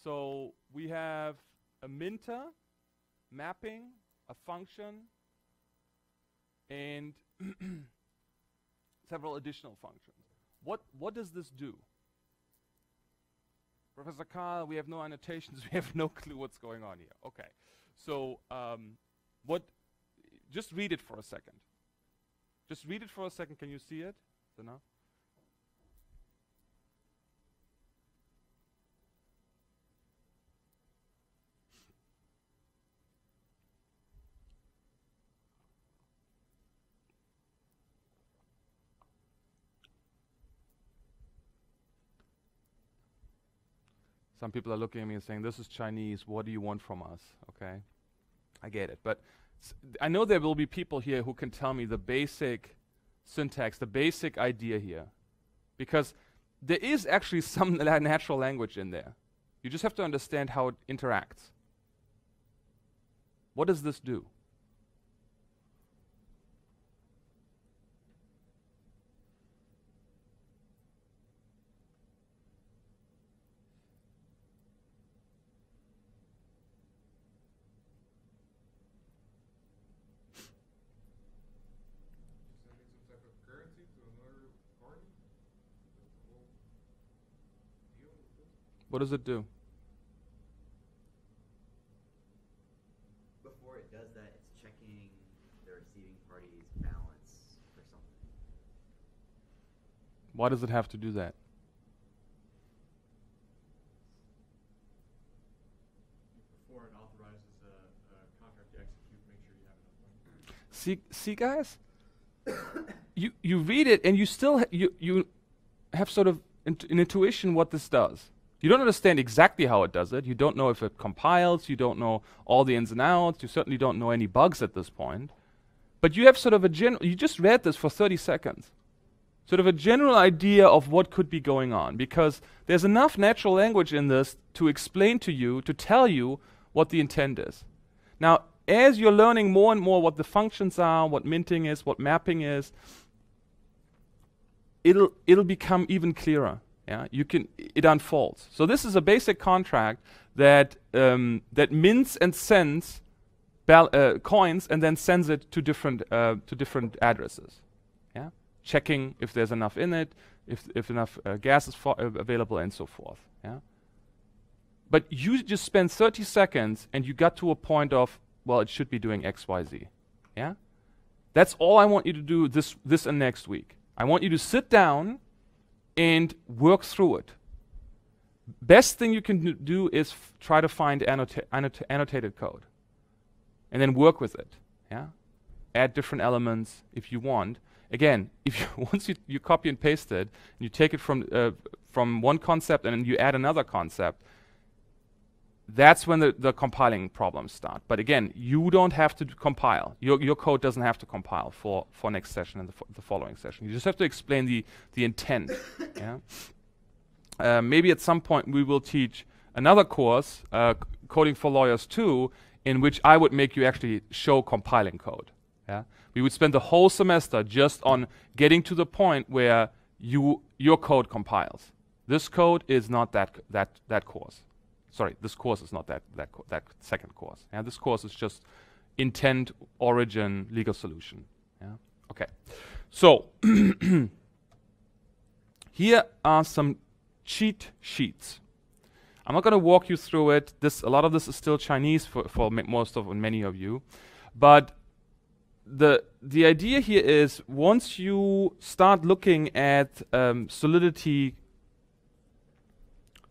So we have a minter, mapping, a function, and several additional functions. What does this do? Professor Kaal, we have no annotations, we have no clue what's going on here. Okay, so just read it for a second. Just read it for a second, can you see it? Is that enough? Some people are looking at me and saying, this is Chinese, what do you want from us? Okay, I get it. But I know there will be people here who can tell me the basic syntax, the basic idea here. Because there is actually some natural language in there. You just have to understand how it interacts. What does this do? What does it do? Before it does that, it's checking the receiving party's balance for something. Why does it have to do that? Before it authorizes a contract to execute, make sure you have enough money. See guys? you read it and you still you have sort of an intuition what this does. You don't understand exactly how it does it. You don't know if it compiles. You don't know all the ins and outs. You certainly don't know any bugs at this point. But you have sort of a general, you just read this for 30 seconds. Sort of a general idea of what could be going on, because there's enough natural language in this to explain to you, to tell you what the intent is. Now, as you're learning more and more what the functions are, what minting is, what mapping is, it'll become even clearer. Yeah, it unfolds. So this is a basic contract that that mints and sends coins and then sends it to different addresses. Yeah, checking if there's enough in it, if enough gas is available, and so forth. Yeah, but you just spend 30 seconds and you got to a point of, well, it should be doing X, Y, Z. Yeah, that's all I want you to do this and next week. I want you to sit down and work through it. Best thing you can do is try to find annotated code, and then work with it. Yeah, add different elements if you want. Again, if once you copy and paste it, and you take it from one concept and then you add another concept, that's when the compiling problems start. But again, you don't have to compile. Your code doesn't have to compile for next session and the following session. You just have to explain the intent. Yeah. Maybe at some point we will teach another course, Coding for Lawyers 2, in which I would make you actually show compiling code. Yeah. We would spend the whole semester just on getting to the point where your code compiles. This code is not that course. Sorry, this course is not that second course. Yeah, this course is just intent, origin, legal solution. Yeah. Okay. So here are some cheat sheets. I'm not going to walk you through it. A lot of this is still Chinese for most of and many of you, but the idea here is once you start looking at Solidity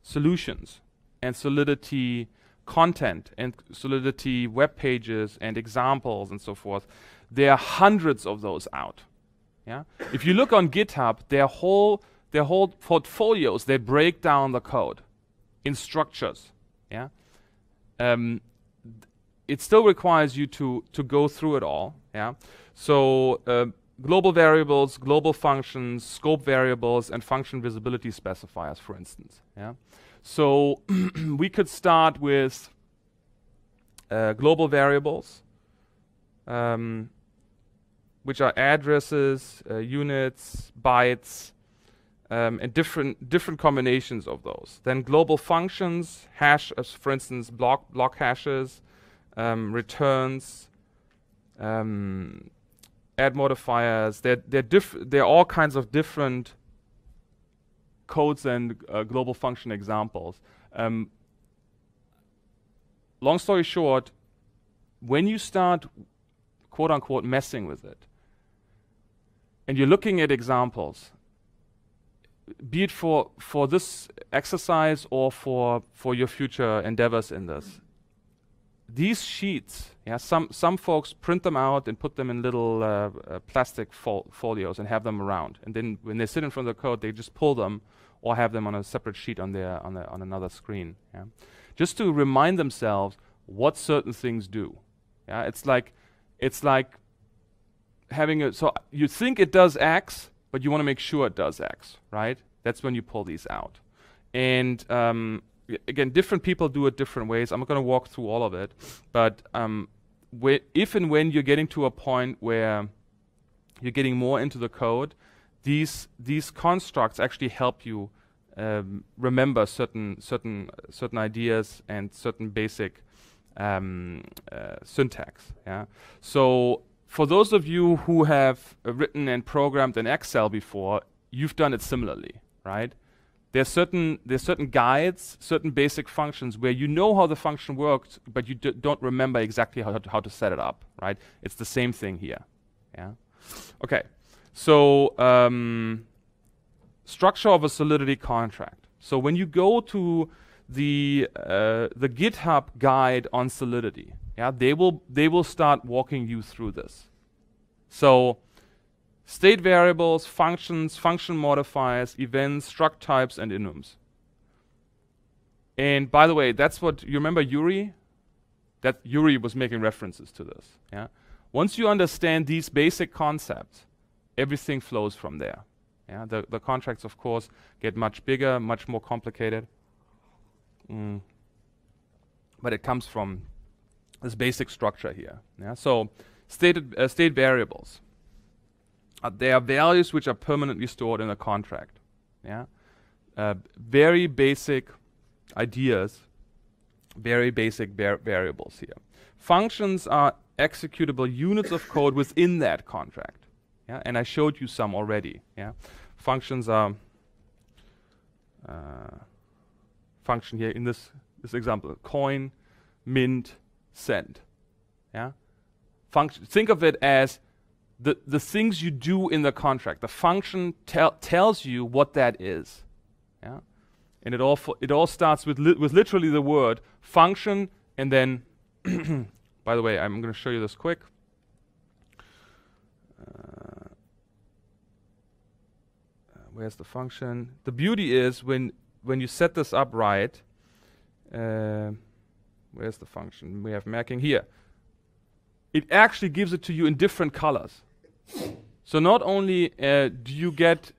solutions and Solidity content and Solidity web pages and examples and so forth, there are hundreds of those out. Yeah. If you look on GitHub, their whole portfolios, they break down the code in structures. Yeah. It still requires you to go through it all. Yeah. So global variables, global functions, scope variables, and function visibility specifiers, for instance. Yeah. So we could start with global variables, which are addresses, units, bytes, and different combinations of those. Then global functions, hash, as for instance, block hashes, returns, add modifiers. They're all kinds of different codes and global function examples. Long story short, when you start quote unquote messing with it, and you're looking at examples, be it for this exercise or for your future endeavors in this, these sheets, some folks print them out and put them in little plastic folios and have them around, and then when they sit in front of the code, they just pull them or have them on a separate sheet on another screen, just to remind themselves what certain things do. It's like having so you think it does X, but you want to make sure it does X, right? That's when you pull these out. And again, different people do it different ways. I'm not going to walk through all of it, but if and when you're getting to a point where you're getting more into the code, these constructs actually help you remember certain ideas and certain basic syntax. So for those of you who have written and programmed in Excel before, you've done it similarly, right? There's certain guides, certain basic functions where you know how the function works, but you don't remember exactly how to set it up, right? It's the same thing here. Okay. So structure of a Solidity contract. So when you go to the GitHub guide on Solidity, they will start walking you through this. So state variables, functions, function modifiers, events, struct types, and enums. And by the way, that's what you remember Yuri? That Yuri was making references to this. Once you understand these basic concepts, everything flows from there. The contracts, of course, get much bigger, much more complicated. But it comes from this basic structure here. So state variables. They are values which are permanently stored in a contract. Very basic ideas, very basic variables here. Functions are executable units of code within that contract. And I showed you some already. Functions are function here in this example: coin, mint, send. Think of it as the things you do in the contract. The function tells you what that is. And it all starts with literally the word function, and then by the way, I'm going to show you this quick. Where's the function? The beauty is when you set this up right, where's the function? We have marking here. It actually gives it to you in different colors. So not only do you get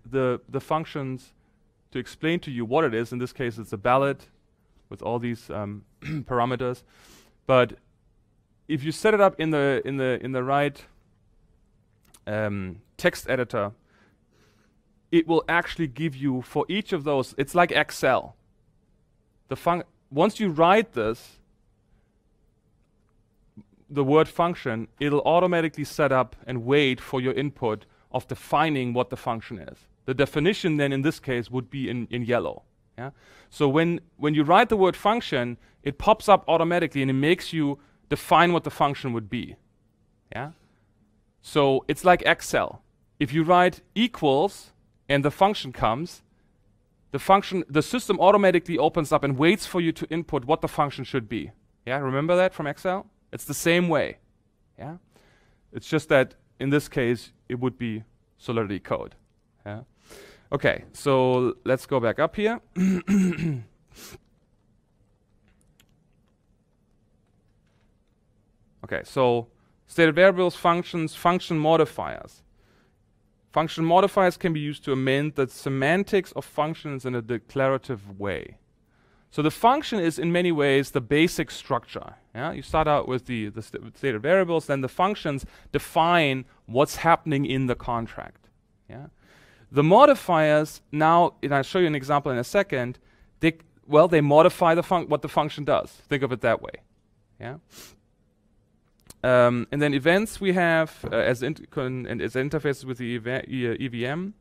the functions to explain to you what it is. In this case, it's a ballot with all these parameters. But if you set it up in the right text editor, it will actually give you for each of those. It's like Excel. Once you write this, the word function, it'll automatically set up and wait for your input of defining what the function is. The definition then in this case would be in yellow. So when you write the word function, it pops up automatically and it makes you define what the function would be. So it's like Excel. If you write equals and the function comes, the system automatically opens up and waits for you to input what the function should be. Remember that from Excel? It's the same way. It's just that in this case it would be Solidity code. Okay, so let's go back up here. Okay, so stated variables, functions, function modifiers. Function modifiers can be used to amend the semantics of functions in a declarative way. So the function is in many ways the basic structure. You start out with the stated variables, then the functions define what's happening in the contract. The modifiers now, and I'll show you an example in a second, they modify what the function does. Think of it that way. Yeah. And then events we have as interfaces with the EVM.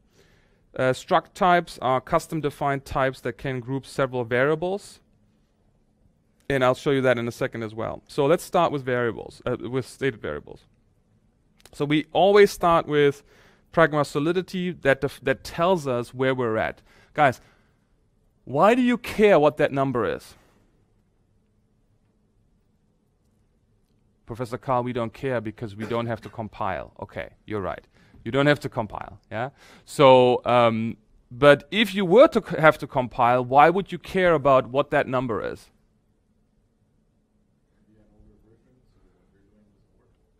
Struct types are custom defined types that can group several variables. And I'll show you that in a second as well. So let's start with variables, with stated variables. So we always start with pragma solidity that tells us where we're at. Guys, why do you care what that number is? Professor Kaal, we don't care because we don't have to compile. Okay, you're right. You don't have to compile, yeah? So, but if you were to have to compile, why would you care about what that number is?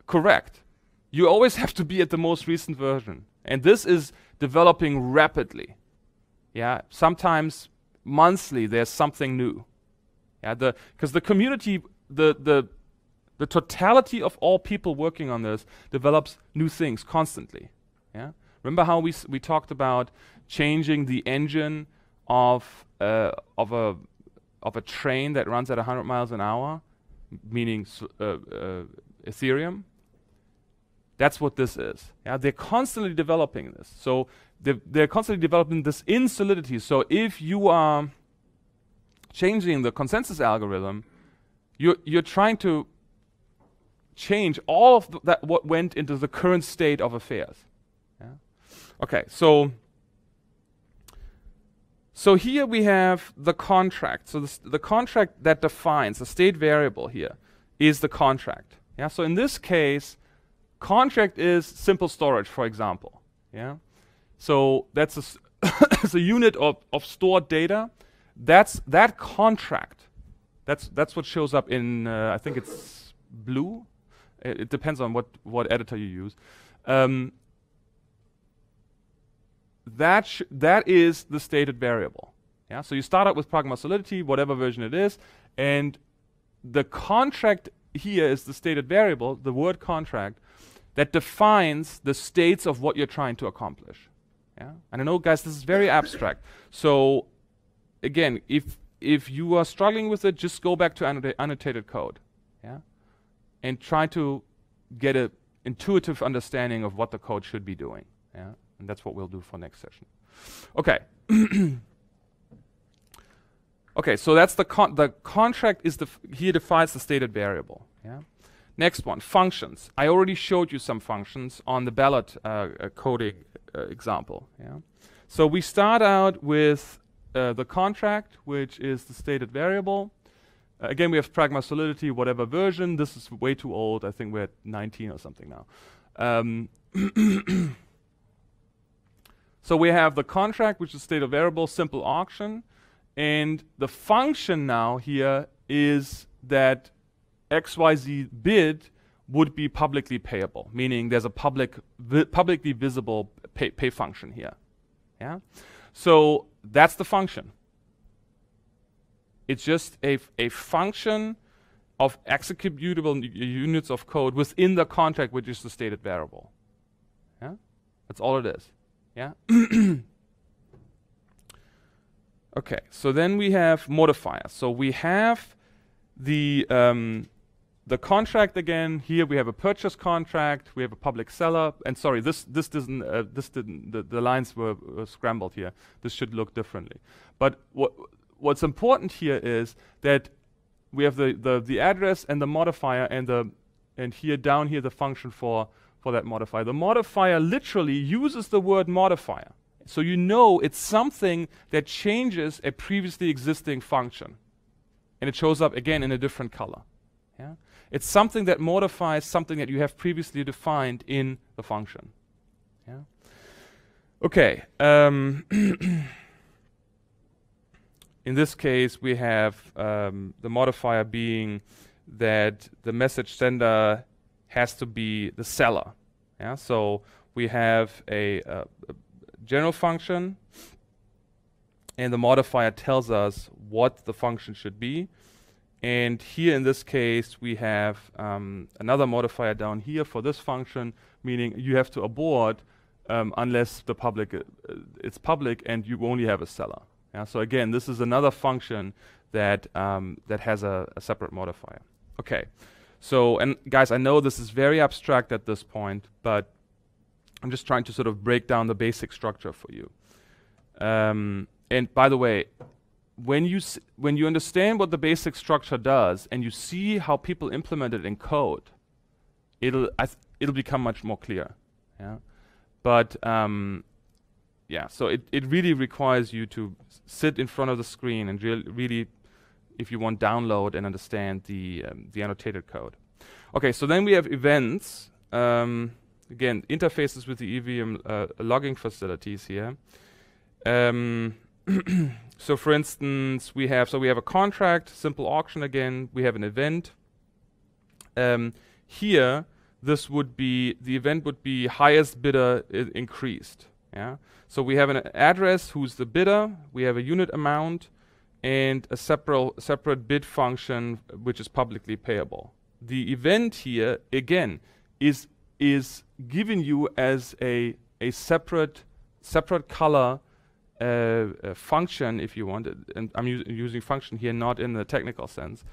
Correct. You always have to be at the most recent version. And this is developing rapidly. Yeah, sometimes monthly there's something new. Yeah, because the community, the totality of all people working on this develops new things constantly. Yeah, remember how we talked about changing the engine of a train that runs at 100 miles an hour, meaning Ethereum. That's what this is. Yeah, they're constantly developing this. So they're constantly developing this in Solidity. So if you are changing the consensus algorithm, you're trying to change all of that what went into the current state of affairs. Yeah? Okay, so here we have the contract. So the contract that defines the state variable here is the contract. Yeah. So in this case, contract is simple storage, for example. Yeah. So that's a unit of stored data. That contract. That's what shows up in I think it's blue. It depends on what editor you use. That is the stated variable. Yeah. So you start out with pragma solidity, whatever version it is, and the contract here is the stated variable, the word contract, that defines the states of what you're trying to accomplish. Yeah. And I know, guys, this is very abstract. So again, if you are struggling with it, just go back to annotated code. Yeah. And try to get an intuitive understanding of what the code should be doing. Yeah. And that's what we'll do for next session. Okay. Okay, so that's the contract is here defines the stated variable. Yeah. Next one, functions. I already showed you some functions on the ballot coding example. Yeah. So we start out with the contract, which is the stated variable. Again, we have pragma solidity, whatever version. This is way too old. I think we're at 19 or something now. So we have the contract, which is stated variable, simple auction. And the function now here is that XYZ bid would be publicly payable, meaning there's a publicly visible pay function here. Yeah. So that's the function. It's just a function of executable units of code within the contract, which is the stated variable. Yeah. That's all it is. Yeah. Okay, so then we have modifiers. So we have the contract again. Here we have a purchase contract. We have a public seller. And sorry, this didn't. The lines were scrambled here. This should look differently. But what's important here is that we have the address and the modifier and here down here the function for that modifier. The modifier literally uses the word modifier. So you know it's something that changes a previously existing function. And it shows up again in a different color. Yeah? It's something that modifies something that you have previously defined in the function. Yeah? Okay. In this case, we have the modifier being that the message sender has to be the seller. Yeah? So we have a general function, and the modifier tells us what the function should be. And here in this case, we have another modifier down here for this function, meaning you have to abort unless the public it's public and you only have a seller. Yeah. So again, this is another function that that has a separate modifier. Okay. So, and guys, I know this is very abstract at this point, but I'm just trying to sort of break down the basic structure for you. And by the way, when you understand what the basic structure does and you see how people implement it in code, it'll become much more clear. Yeah. But yeah, so it really requires you to sit in front of the screen and really, if you want, download and understand the annotated code. Okay, so then we have events. Again, interfaces with the EVM logging facilities here. So for instance, we have a contract, simple auction again. We have an event. Here, the event would be highest bidder increased. Yeah. So we have an address, who's the bidder. We have a unit amount, and a separate bid function which is publicly payable. The event here again is given you as a separate color function, if you want it, and I'm using function here not in the technical sense,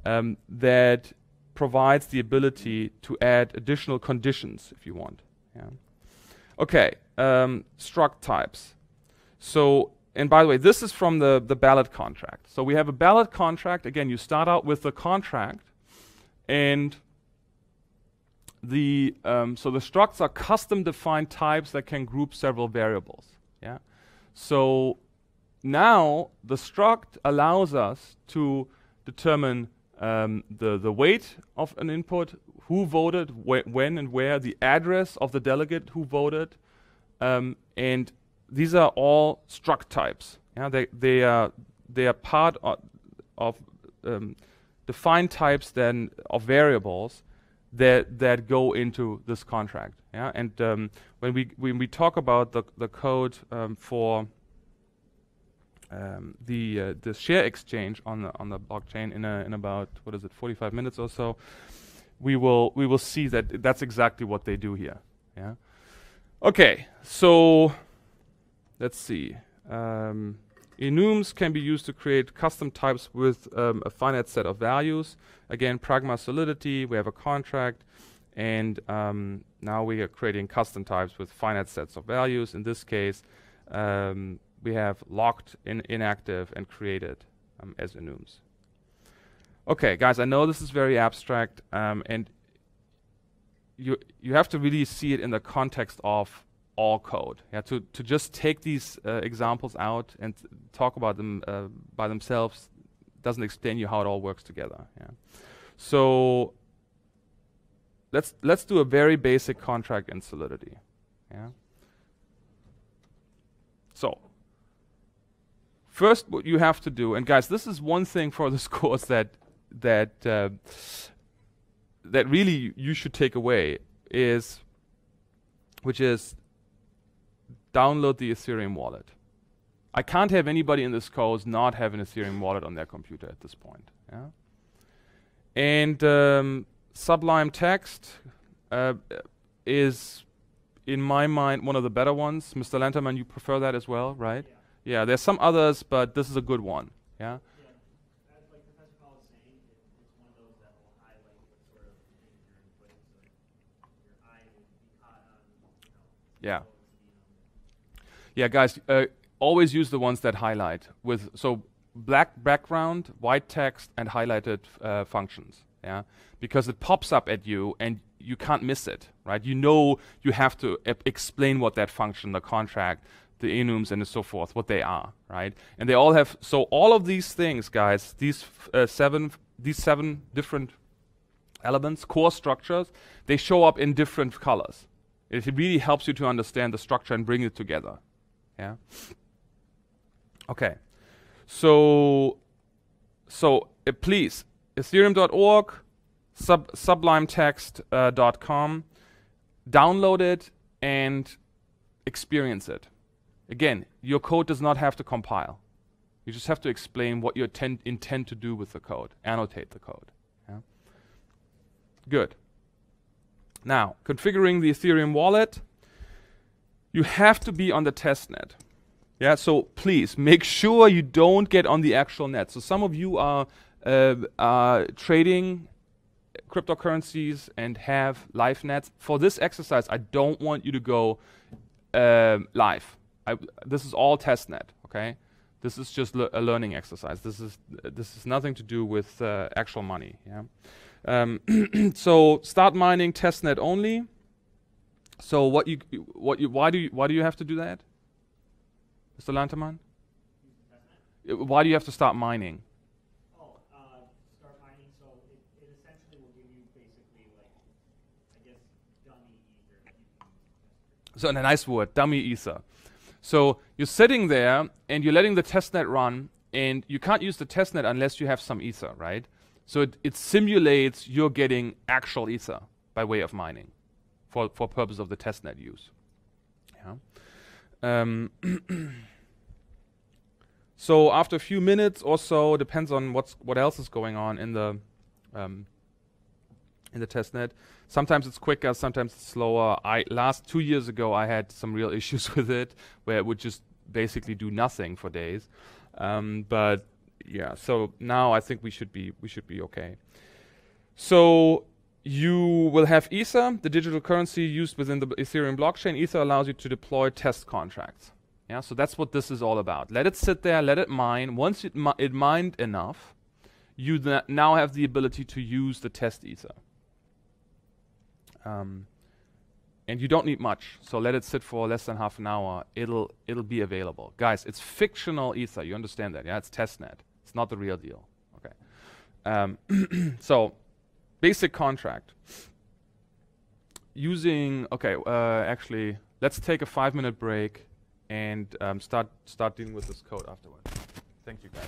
that provides the ability to add additional conditions if you want. Yeah. Okay, struct types. So, and by the way, this is from the ballot contract. So we have a ballot contract. Again, you start out with the contract, and the structs are custom defined types that can group several variables. Yeah. So now the struct allows us to determine the weight of an input, who voted, when and where, the address of the delegate who voted, and these are all struct types. Yeah, they are part of defined types then of variables that go into this contract. Yeah, and when we talk about the code for the share exchange on the blockchain in about 45 minutes or so, we will see that that's exactly what they do here. Yeah. Okay, so let's see. Enums can be used to create custom types with a finite set of values. Again, pragma solidity, we have a contract, and now we are creating custom types with finite sets of values. In this case, we have locked, inactive, and created as enums. Okay, guys, I know this is very abstract, and you have to really see it in the context of all code. Yeah, to just take these examples out and talk about them by themselves doesn't explain you how it all works together. Yeah. So let's do a very basic contract in Solidity. Yeah. So first, what you have to do, and guys, this is one thing for this course that really you should take away, which is download the Ethereum wallet. I can't have anybody in this course not have an Ethereum wallet on their computer at this point. Yeah? And Sublime Text is, in my mind, one of the better ones. Mr. Lenterman, you prefer that as well, right? Yeah, there's some others, but this is a good one. Yeah. Like Professor Kaal is saying, it's one of those that will highlight what sort of things you're inputting, so your eye will be caught on, Yeah. Yeah, guys, always use the ones that highlight with black background, white text, and highlighted functions. Yeah, because it pops up at you and you can't miss it, right? You know you have to explain what that function, the contract, the enums, and so forth, what they are, right? And they all have, so all of these things, guys, these seven different elements, core structures, they show up in different colors. It really helps you to understand the structure and bring it together. Yeah. Okay. So please, ethereum.org, sublimetext.com, download it and experience it. Again, your code does not have to compile. You just have to explain what you intend to do with the code, annotate the code. Yeah? Good. Now, configuring the Ethereum wallet. you have to be on the test net. Yeah, so please make sure you don't get on the actual net. So some of you are trading cryptocurrencies and have live nets. For this exercise, I don't want you to go live. This is all test net, okay? This is just a learning exercise. This is nothing to do with actual money. Yeah. So start mining testnet only. So why do you have to do that, Mr. Lanterman? Why do you have to start mining? Start mining, so it essentially will give you basically like, I guess, dummy ether that you can test. So a nice word, dummy ether. So you're sitting there and you're letting the testnet run, and you can't use the testnet unless you have some ether, right? So it simulates you're getting actual ether by way of mining for purpose of the testnet use. Yeah. So after a few minutes or so, depends on what else is going on in the testnet. Sometimes it's quicker, sometimes it's slower. 2 years ago, I had some real issues with it, where it would just basically do nothing for days. But yeah, so now I think we should be okay. So you will have Ether, the digital currency used within the Ethereum blockchain. Ether allows you to deploy test contracts. Yeah, so that's what this is all about. Let it sit there, let it mine. Once it mined enough, you now have the ability to use the test Ether. And you don't need much, so let it sit for less than half an hour. It'll be available. Guys, it's fictional Ether. You understand that? Yeah, it's testnet. It's not the real deal. Okay. So, basic contract. Actually, let's take a 5-minute break and start dealing with this code afterwards. Thank you, guys.